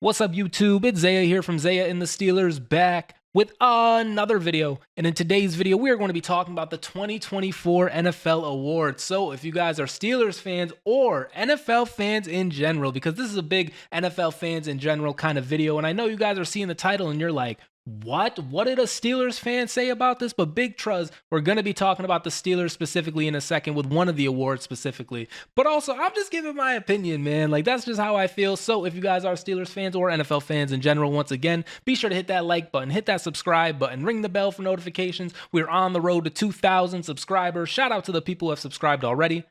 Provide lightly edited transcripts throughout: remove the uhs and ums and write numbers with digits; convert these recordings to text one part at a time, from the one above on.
What's up, YouTube? It's Zaya here from Zaya&TheSteelers, back with another video. And in today's video, we are going to be talking about the 2024 NFL awards. So if you guys are Steelers fans or NFL fans in general, because this is a big NFL fans in general kind of video, and I know you guys are seeing the title and you're like, what did a Steelers fan say about this? But big truz, we're going to be talking about the Steelers specifically in a second with one of the awards specifically. But also, I'm just giving my opinion, man. Like, that's just how I feel. So if you guys are Steelers fans or NFL fans in general, once again, be sure to hit that like button, hit that subscribe button, ring the bell for notifications. We're on the road to 2,000 subscribers. Shout out to the people who have subscribed already.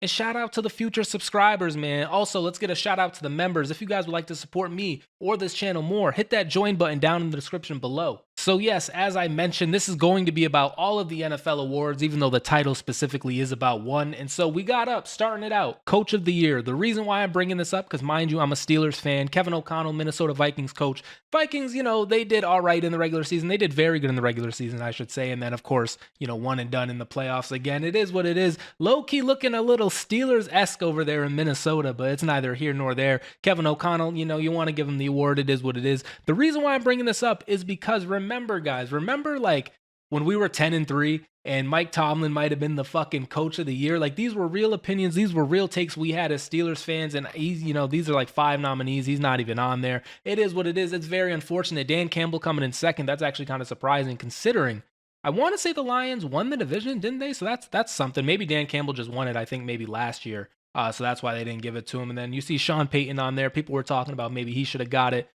And shout out to the future subscribers, man. Also, let's get a shout out to the members. If you guys would like to support me or this channel more, hit that join button down in the description below. So yes, as I mentioned, this is going to be about all of the NFL awards, even though the title specifically is about one. And so we got up, starting it out, Coach of the Year. The reason why I'm bringing this up, because mind you, I'm a Steelers fan. Kevin O'Connell, Minnesota Vikings coach. Vikings, they did all right in the regular season. They did very good in the regular season, I should say. And then, of course, one and done in the playoffs again. It is what it is. Low-key looking a little Steelers-esque over there in Minnesota, but it's neither here nor there. Kevin O'Connell, you want to give him the award. It is what it is. The reason why I'm bringing this up is because remember, guys, like when we were 10-3 and Mike Tomlin might have been the fucking coach of the year. Like, these were real opinions. These were real takes we had as Steelers fans. And he's, these are like 5 nominees. He's not even on there. It is what it is. It's very unfortunate. Dan Campbell coming in second. That's actually kind of surprising considering I want to say the Lions won the division, didn't they? So that's something. Maybe Dan Campbell just won it, I think, maybe last year. So that's why they didn't give it to him. And then you see Sean Payton on there. People were talking about maybe he should have got it.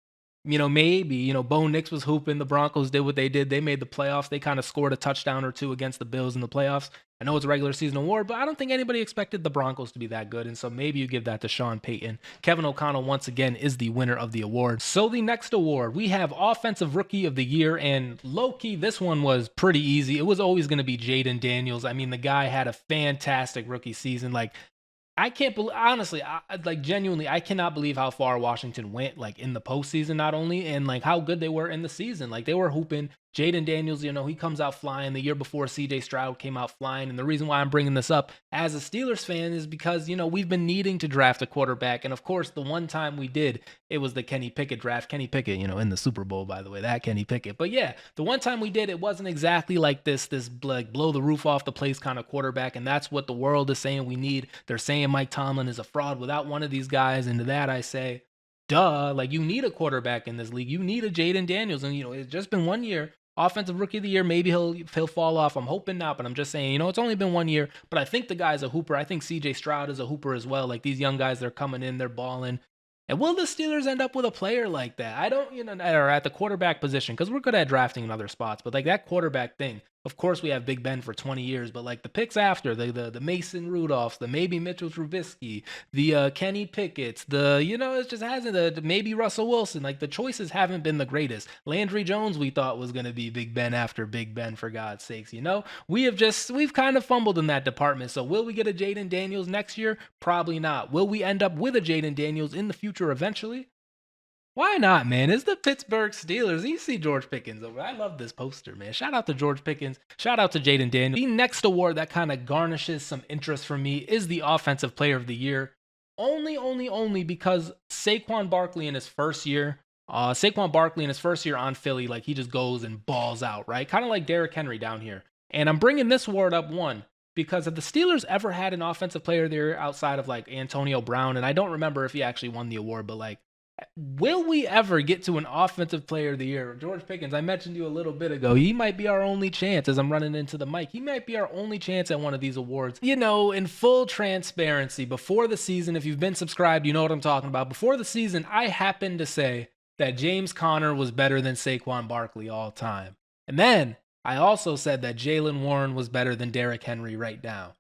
Maybe, Bo Nix was hooping. The Broncos did what they did. They made the playoffs. They kind of scored a touchdown or two against the Bills in the playoffs. I know it's a regular season award, but I don't think anybody expected the Broncos to be that good. And so maybe you give that to Sean Payton. Kevin O'Connell, once again, is the winner of the award. So the next award, we have Offensive Rookie of the Year. And low-key, this one was pretty easy. It was always going to be Jayden Daniels. I mean, the guy had a fantastic rookie season. Like, I can't believe, honestly, genuinely, I cannot believe how far Washington went, like, in the postseason, not only, and, like, how good they were in the season. Like, they were hooping. Jayden Daniels, he comes out flying. The year before, C.J. Stroud came out flying. And the reason why I'm bringing this up as a Steelers fan is because, we've been needing to draft a quarterback. And, of course, the one time we did, it was the Kenny Pickett draft. Kenny Pickett, in the Super Bowl, by the way, that Kenny Pickett. But, yeah, the one time we did, it wasn't exactly like this like, blow the roof off the place kind of quarterback. And that's what the world is saying we need. They're saying Mike Tomlin is a fraud without one of these guys. And to that I say, duh, like, you need a quarterback in this league. You need a Jayden Daniels. And, it's just been 1 year. Offensive Rookie of the Year, maybe he'll fall off. I'm hoping not, but I'm just saying, it's only been 1 year. But I think the guy's a hooper. I think C.J. Stroud is a hooper as well. Like, these young guys, they're coming in, they're balling. And will the Steelers end up with a player like that? I don't, or at the quarterback position, because we're good at drafting in other spots. But, like, that quarterback thing, of course we have Big Ben for 20 years. But, like, the picks after, the Mason Rudolphs, the maybe Mitchell Trubisky, the Kenny Pickett's, it just hasn't, the maybe Russell Wilson. Like, the choices haven't been the greatest. Landry Jones we thought was going to be Big Ben after Big Ben, for God's sakes. We've kind of fumbled in that department. So will we get a Jayden Daniels next year? Probably not. Will we end up with a Jayden Daniels in the future eventually? Why not, man? It's the Pittsburgh Steelers. You see George Pickens over. I love this poster, man. Shout out to George Pickens. Shout out to Jayden Daniels. The next award that kind of garnishes some interest for me is the Offensive Player of the Year. Only because Saquon Barkley in his first year on Philly, like, he just goes and balls out, right? Kind of like Derrick Henry down here. And I'm bringing this award up, one, because have the Steelers ever had an Offensive Player of the Year outside of, like, Antonio Brown? And I don't remember if he actually won the award, but, like, will we ever get to an Offensive Player of the Year? George Pickens, I mentioned you a little bit ago. He might be our only chance as I'm running into the mic. He might be our only chance at one of these awards. In full transparency, before the season, if you've been subscribed, you know what I'm talking about. Before the season, I happened to say that James Conner was better than Saquon Barkley all time. And then I also said that Jaylen Warren was better than Derrick Henry right now.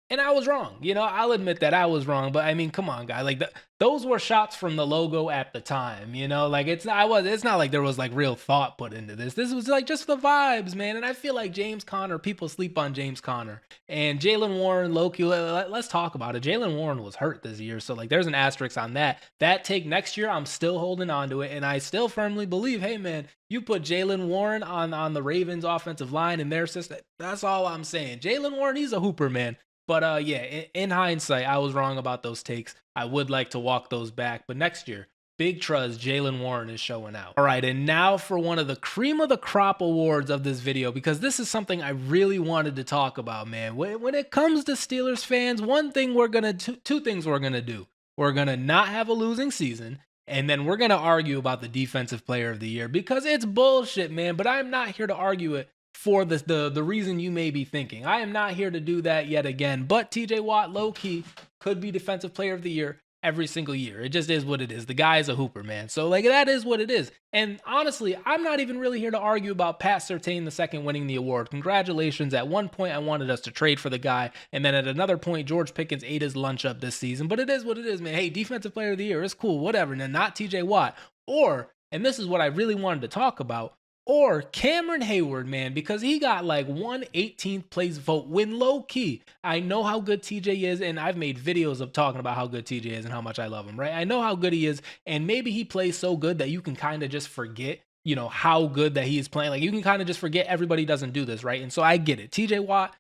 And I was wrong. I'll admit that I was wrong. But I mean, come on, guy. Like, those were shots from the logo at the time. Like, it's not like there was, like, real thought put into this. This was like just the vibes, man. And I feel like James Conner, people sleep on James Conner. And Jaylen Warren, Loki, let's talk about it. Jaylen Warren was hurt this year. So, like, there's an asterisk on that. That take next year, I'm still holding on to it. And I still firmly believe, hey, man, you put Jaylen Warren on the Ravens offensive line in their system. That's all I'm saying. Jaylen Warren, he's a hooper, man. But yeah, in hindsight, I was wrong about those takes. I would like to walk those back. But next year, Big Truz, Jalen Warren is showing out. All right, and now for one of the cream of the crop awards of this video, because this is something I really wanted to talk about, man. When it comes to Steelers fans, two things we're gonna do. We're gonna not have a losing season, and then we're gonna argue about the defensive player of the year because it's bullshit, man. But I'm not here to argue it for the reason you may be thinking. I am not here to do that yet again. But TJ Watt, low key, could be defensive player of the year every single year. It just is what it is. The guy is a hooper, man. So like that is what it is. And honestly, I'm not even really here to argue about Pat Surtain II winning the award. Congratulations. At one point, I wanted us to trade for the guy. And then at another point, George Pickens ate his lunch up this season. But it is what it is, man. Hey, defensive player of the year, it's cool, whatever. And then not TJ Watt. Or, and this is what I really wanted to talk about, or Cameron Heyward, man, because he got like 1/18th place vote when low key. I know how good TJ is, and I've made videos of talking about how good TJ is and how much I love him, right? I know how good he is, and maybe he plays so good that you can kind of just forget, how good that he is playing. Like you can kind of just forget everybody doesn't do this, right? And so I get it. TJ Watt,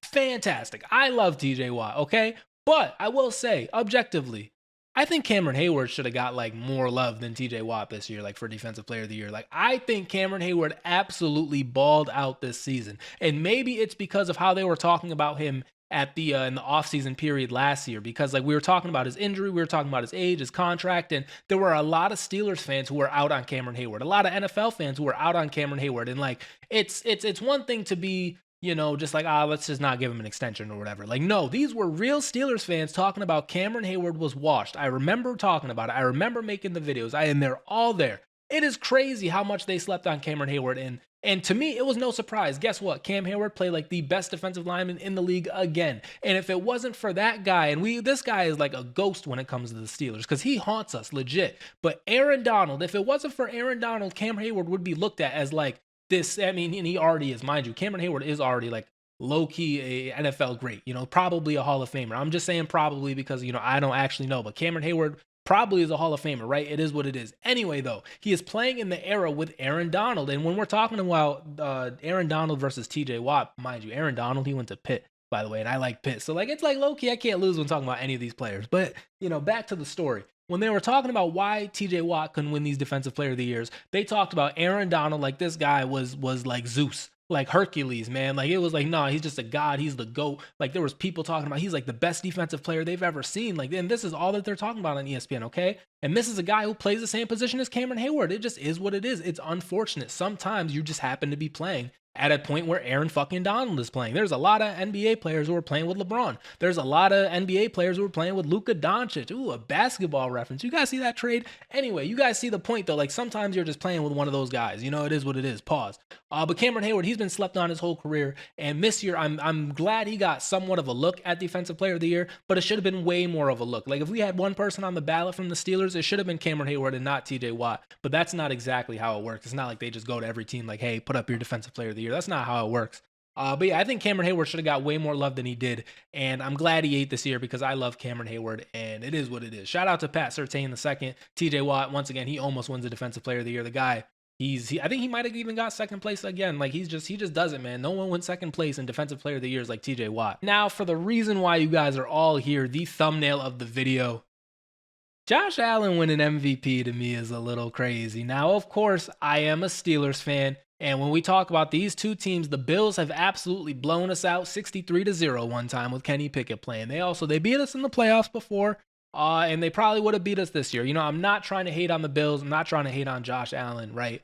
fantastic. I love TJ Watt, okay? But I will say, objectively, I think Cameron Heyward should have got like more love than TJ Watt this year, like for defensive player of the year. Like I think Cameron Heyward absolutely balled out this season. And maybe it's because of how they were talking about him at the in the offseason period last year, because like we were talking about his injury, we were talking about his age, his contract, and there were a lot of Steelers fans who were out on Cameron Heyward, a lot of NFL fans who were out on Cameron Heyward. And like it's one thing to be just like, let's just not give him an extension or whatever. Like, no, these were real Steelers fans talking about Cameron Heyward was washed. I remember talking about it. I remember making the videos. They're all there. It is crazy how much they slept on Cameron Heyward. And to me, it was no surprise. Guess what? Cam Heyward played like the best defensive lineman in the league again. And if it wasn't for that guy, and this guy is like a ghost when it comes to the Steelers because he haunts us legit. But Aaron Donald, if it wasn't for Aaron Donald, Cam Heyward would be looked at as like, this, I mean, and he already is, mind you. Cameron Heyward is already like low-key a NFL great, probably a Hall of Famer. I'm just saying probably because, I don't actually know, but Cameron Heyward probably is a Hall of Famer, right? It is what it is. Anyway, though, he is playing in the era with Aaron Donald. And when we're talking about Aaron Donald versus TJ Watt, mind you, Aaron Donald, he went to Pitt, by the way, and I like Pitt. So, like, it's like low-key, I can't lose when talking about any of these players. But, back to the story. When they were talking about why TJ Watt couldn't win these defensive player of the years, they talked about Aaron Donald like this guy was like Zeus, like Hercules, man. Like it was like, nah, he's just a god. He's the GOAT. Like there was people talking about he's like the best defensive player they've ever seen. Like, and this is all that they're talking about on ESPN, okay? And this is a guy who plays the same position as Cameron Heyward. It just is what it is. It's unfortunate. Sometimes you just happen to be playing at a point where Aaron fucking Donald is playing. There's a lot of NBA players who are playing with LeBron. There's a lot of NBA players who are playing with Luka Doncic. Ooh, a basketball reference. You guys see that trade? Anyway, you guys see the point though. Like sometimes you're just playing with one of those guys. It is what it is. Pause. But Cameron Heyward, he's been slept on his whole career. And this year, I'm glad he got somewhat of a look at Defensive Player of the Year, but it should have been way more of a look. Like if we had one person on the ballot from the Steelers, it should have been Cameron Heyward and not TJ Watt. But that's not exactly how it works. It's not like they just go to every team like, hey, put up your Defensive Player of the Year. That's not how it works. But yeah, I think Cameron Heyward should have got way more love than he did. And I'm glad he ate this year because I love Cameron Heyward and it is what it is. Shout out to Pat Surtain II. TJ Watt, once again, he almost wins the Defensive Player of the Year. The guy, I think he might have even got second place again. Like he just does it, man. No one wins second place in Defensive Player of the Years like TJ Watt. Now for the reason why you guys are all here, the thumbnail of the video. Josh Allen winning MVP to me is a little crazy. Now, of course, I am a Steelers fan. And when we talk about these two teams, the Bills have absolutely blown us out 63-0 one time with Kenny Pickett playing. They beat us in the playoffs before, and they probably would have beat us this year. I'm not trying to hate on the Bills. I'm not trying to hate on Josh Allen, right?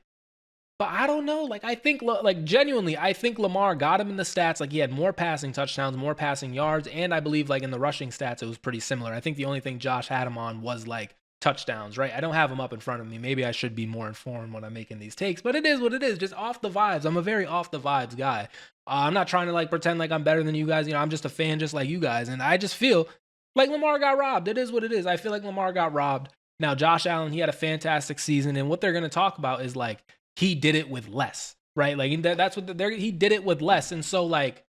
But I don't know. Like, I think, like, genuinely, I think Lamar got him in the stats. Like, he had more passing touchdowns, more passing yards, and I believe, like, in the rushing stats, it was pretty similar. I think the only thing Josh had him on was, like, touchdowns, right? I don't have them up in front of me. Maybe I should be more informed when I'm making these takes, but it is what it is. Just off the vibes. I'm a very off the vibes guy. I'm not trying to like pretend like I'm better than you guys. I'm just a fan just like you guys. And I just feel like Lamar got robbed. It is what it is. I feel like Lamar got robbed. Now, Josh Allen, he had a fantastic season. And what they're going to talk about is like, he did it with less, right? Like that's what he did it with less. And so like,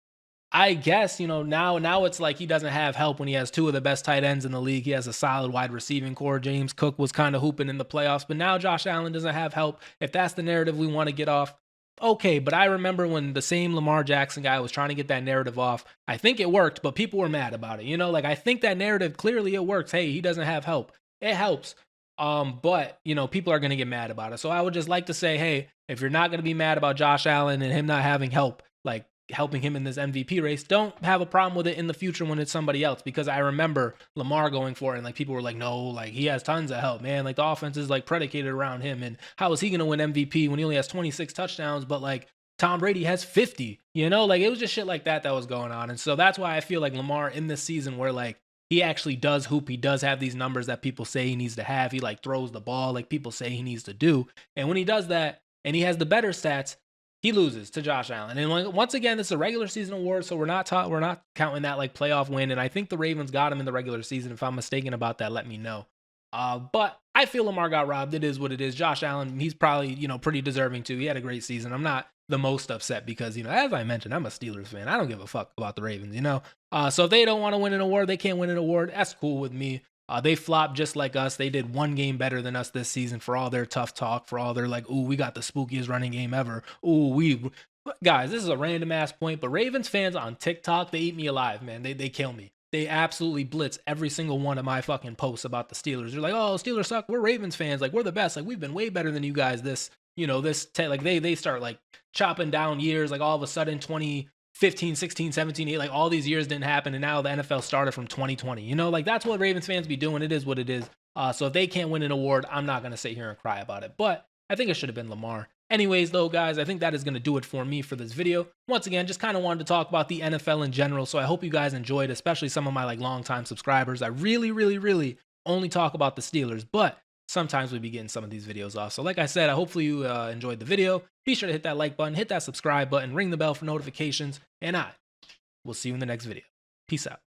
I guess, now it's like he doesn't have help when he has two of the best tight ends in the league. He has a solid wide receiving core. James Cook was kind of hooping in the playoffs, but now Josh Allen doesn't have help. If that's the narrative we want to get off, okay. But I remember when the same Lamar Jackson guy was trying to get that narrative off. I think it worked, but people were mad about it. Like I think that narrative, clearly it works. Hey, he doesn't have help. It helps. But you know, people are gonna get mad about it. So I would just like to say, hey, if you're not gonna be mad about Josh Allen and him not having help, like helping him in this MVP race, don't have a problem with it in the future when it's somebody else. Because I remember Lamar going for it, and like people were like, no, like he has tons of help, man. Like the offense is like predicated around him, and how is he gonna win MVP when he only has 26 touchdowns, but like Tom Brady has 50, you know, like it was just shit like that was going on. And so that's why I feel like Lamar in this season, where like he actually does hoop, he does have these numbers that people say he needs to have. He like throws the ball like people say he needs to do. And when he does that and he has the better stats, he loses to Josh Allen. And once again, this is a regular season award, so we're not counting that like playoff win. And I think the Ravens got him in the regular season. If I'm mistaken about that, let me know. But I feel Lamar got robbed. It is what it is. Josh Allen, he's probably, you know, pretty deserving too. He had a great season. I'm not the most upset because, you know, as I mentioned, I'm a Steelers fan. I don't give a fuck about the Ravens, you know. So if they don't want to win an award, they can't win an award. That's cool with me. They flopped just like us. They did one game better than us this season, for all their tough talk, for all their like, ooh, we got the spookiest running game ever. Ooh, guys, this is a random ass point, but Ravens fans on TikTok, they eat me alive, man. They kill me. They absolutely blitz every single one of my fucking posts about the Steelers. They're like, oh, Steelers suck. We're Ravens fans. Like, we're the best. Like, we've been way better than you guys this, you know, like they start like chopping down years. Like all of a sudden 2015, 16, 17, 8, like all these years didn't happen. And now the NFL started from 2020. You know, like that's what Ravens fans be doing. It is what it is. So if they can't win an award, I'm not going to sit here and cry about it. But I think it should have been Lamar. Anyways, though, guys, I think that is going to do it for me for this video. Once again, just kind of wanted to talk about the NFL in general. So I hope you guys enjoyed, especially some of my like longtime subscribers. I really only talk about the Steelers, but sometimes we be getting some of these videos off. So like I said, hopefully you enjoyed the video. Be sure to hit that like button, hit that subscribe button, ring the bell for notifications, and I will see you in the next video. Peace out.